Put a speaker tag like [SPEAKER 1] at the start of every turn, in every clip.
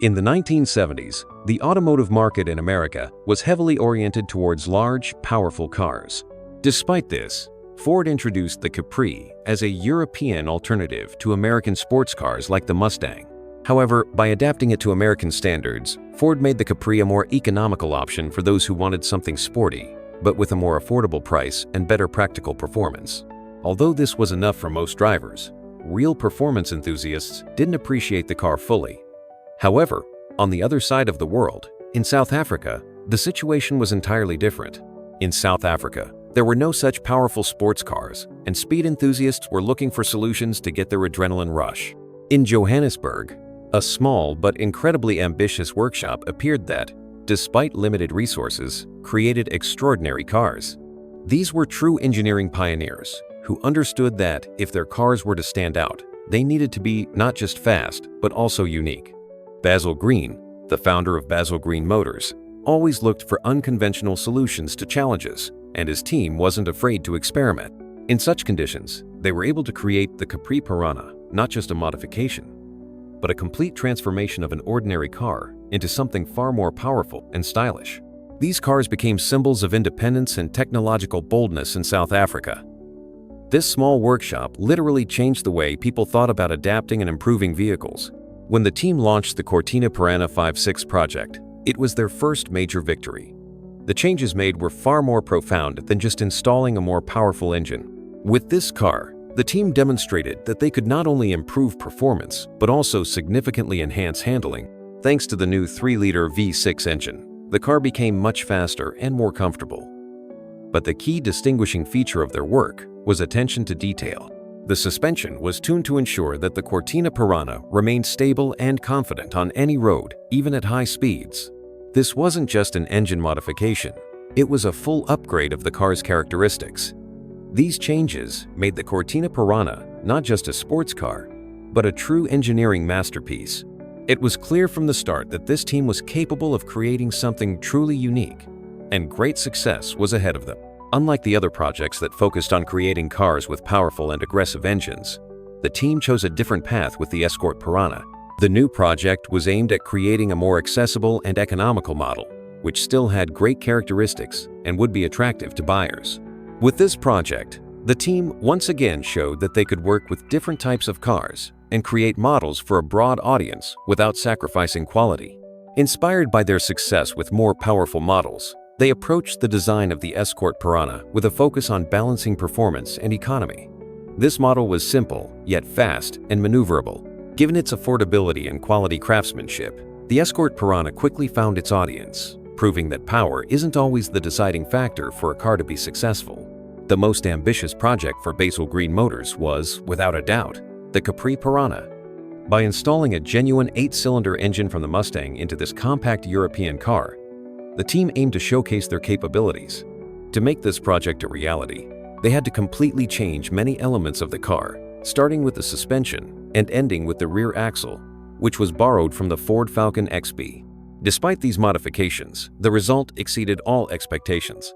[SPEAKER 1] In the 1970s, the automotive market in America was heavily oriented towards large, powerful cars. Despite this, Ford introduced the Capri as a European alternative to American sports cars like the Mustang. However, by adapting it to American standards, Ford made the Capri a more economical option for those who wanted something sporty, but with a more affordable price and better practical performance. Although this was enough for most drivers, real performance enthusiasts didn't appreciate the car fully. However, on the other side of the world, in South Africa, the situation was entirely different. In South Africa, there were no such powerful sports cars, and speed enthusiasts were looking for solutions to get their adrenaline rush. In Johannesburg, a small but incredibly ambitious workshop appeared that, despite limited resources, created extraordinary cars. These were true engineering pioneers who understood that if their cars were to stand out, they needed to be not just fast, but also unique. Basil Green, the founder of Basil Green Motors, always looked for unconventional solutions to challenges, and his team wasn't afraid to experiment. In such conditions, they were able to create the Capri Perana, not just a modification, but a complete transformation of an ordinary car into something far more powerful and stylish. These cars became symbols of independence and technological boldness in South Africa. This small workshop literally changed the way people thought about adapting and improving vehicles. When the team launched the Cortina Perana 5.6 project, it was their first major victory. The changes made were far more profound than just installing a more powerful engine. With this car, the team demonstrated that they could not only improve performance, but also significantly enhance handling. Thanks to the new 3-liter V6 engine, the car became much faster and more comfortable. But the key distinguishing feature of their work was attention to detail. The suspension was tuned to ensure that the Cortina Perana remained stable and confident on any road, even at high speeds. This wasn't just an engine modification, it was a full upgrade of the car's characteristics. These changes made the Cortina Perana not just a sports car, but a true engineering masterpiece. It was clear from the start that this team was capable of creating something truly unique, and great success was ahead of them. Unlike the other projects that focused on creating cars with powerful and aggressive engines, the team chose a different path with the Escort Perana. The new project was aimed at creating a more accessible and economical model, which still had great characteristics and would be attractive to buyers. With this project, the team once again showed that they could work with different types of cars and create models for a broad audience without sacrificing quality. Inspired by their success with more powerful models, they approached the design of the Escort Perana with a focus on balancing performance and economy. This model was simple, yet fast and maneuverable. Given its affordability and quality craftsmanship, the Escort Perana quickly found its audience, proving that power isn't always the deciding factor for a car to be successful. The most ambitious project for Basil Green Motors was, without a doubt, the Capri Perana. By installing a genuine 8-cylinder engine from the Mustang into this compact European car, the team aimed to showcase their capabilities. To make this project a reality, they had to completely change many elements of the car, starting with the suspension and ending with the rear axle, which was borrowed from the Ford Falcon XB. Despite these modifications, the result exceeded all expectations.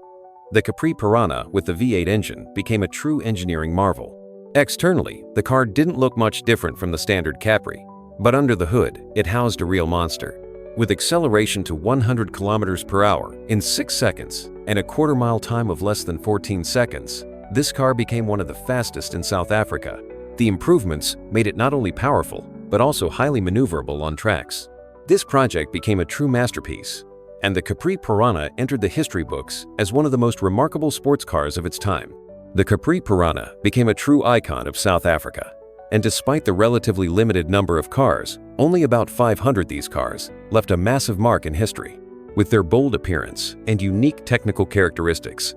[SPEAKER 1] The Capri Perana with the V8 engine became a true engineering marvel. Externally, the car didn't look much different from the standard Capri, but under the hood, it housed a real monster. With acceleration to 100 km/h in 6 seconds and a quarter-mile time of less than 14 seconds, this car became one of the fastest in South Africa. The improvements made it not only powerful, but also highly maneuverable on tracks. This project became a true masterpiece, and the Capri Perana entered the history books as one of the most remarkable sports cars of its time. The Capri Perana became a true icon of South Africa, and despite the relatively limited number of cars, only about 500 of these cars left a massive mark in history. With their bold appearance and unique technical characteristics,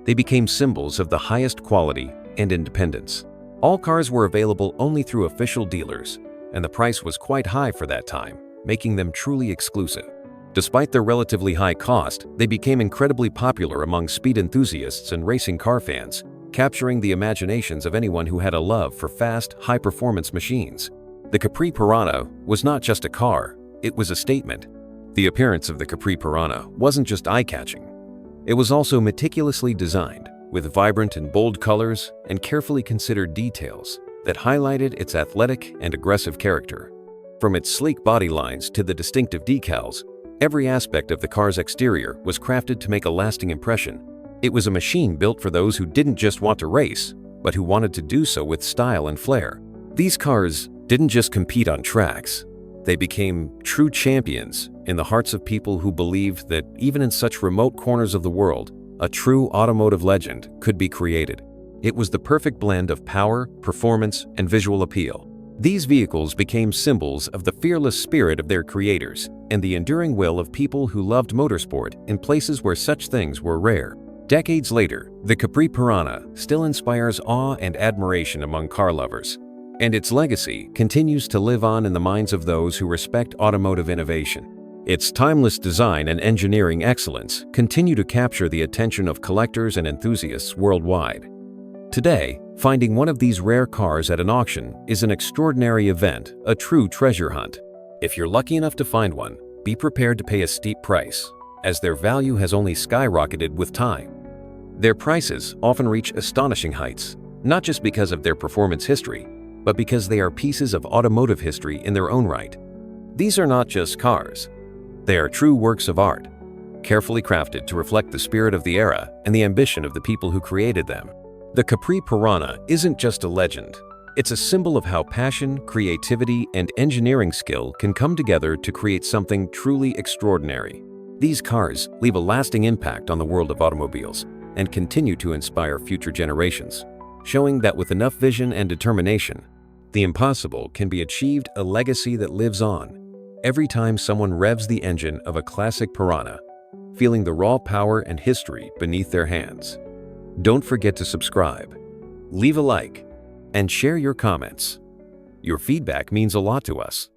[SPEAKER 1] they became symbols of the highest quality and independence. All cars were available only through official dealers, and the price was quite high for that time, making them truly exclusive. Despite their relatively high cost, they became incredibly popular among speed enthusiasts and racing car fans, capturing the imaginations of anyone who had a love for fast, high-performance machines. The Capri Perana was not just a car, it was a statement. The appearance of the Capri Perana wasn't just eye-catching. It was also meticulously designed, with vibrant and bold colors and carefully considered details that highlighted its athletic and aggressive character. From its sleek body lines to the distinctive decals, every aspect of the car's exterior was crafted to make a lasting impression. It was a machine built for those who didn't just want to race, but who wanted to do so with style and flair. These cars didn't just compete on tracks. They became true champions in the hearts of people who believed that even in such remote corners of the world, a true automotive legend could be created. It was the perfect blend of power, performance, and visual appeal. These vehicles became symbols of the fearless spirit of their creators and the enduring will of people who loved motorsport in places where such things were rare. Decades later, the Capri Perana still inspires awe and admiration among car lovers, and its legacy continues to live on in the minds of those who respect automotive innovation. Its timeless design and engineering excellence continue to capture the attention of collectors and enthusiasts worldwide. Today, finding one of these rare cars at an auction is an extraordinary event, a true treasure hunt. If you're lucky enough to find one, be prepared to pay a steep price, as their value has only skyrocketed with time. Their prices often reach astonishing heights, not just because of their performance history, but because they are pieces of automotive history in their own right. These are not just cars. They are true works of art, carefully crafted to reflect the spirit of the era and the ambition of the people who created them. The Capri Perana isn't just a legend. It's a symbol of how passion, creativity, and engineering skill can come together to create something truly extraordinary. These cars leave a lasting impact on the world of automobiles and continue to inspire future generations, showing that with enough vision and determination, the impossible can be achieved, a legacy that lives on every time someone revs the engine of a classic Perana, feeling the raw power and history beneath their hands. Don't forget to subscribe, leave a like, and share your comments. Your feedback means a lot to us.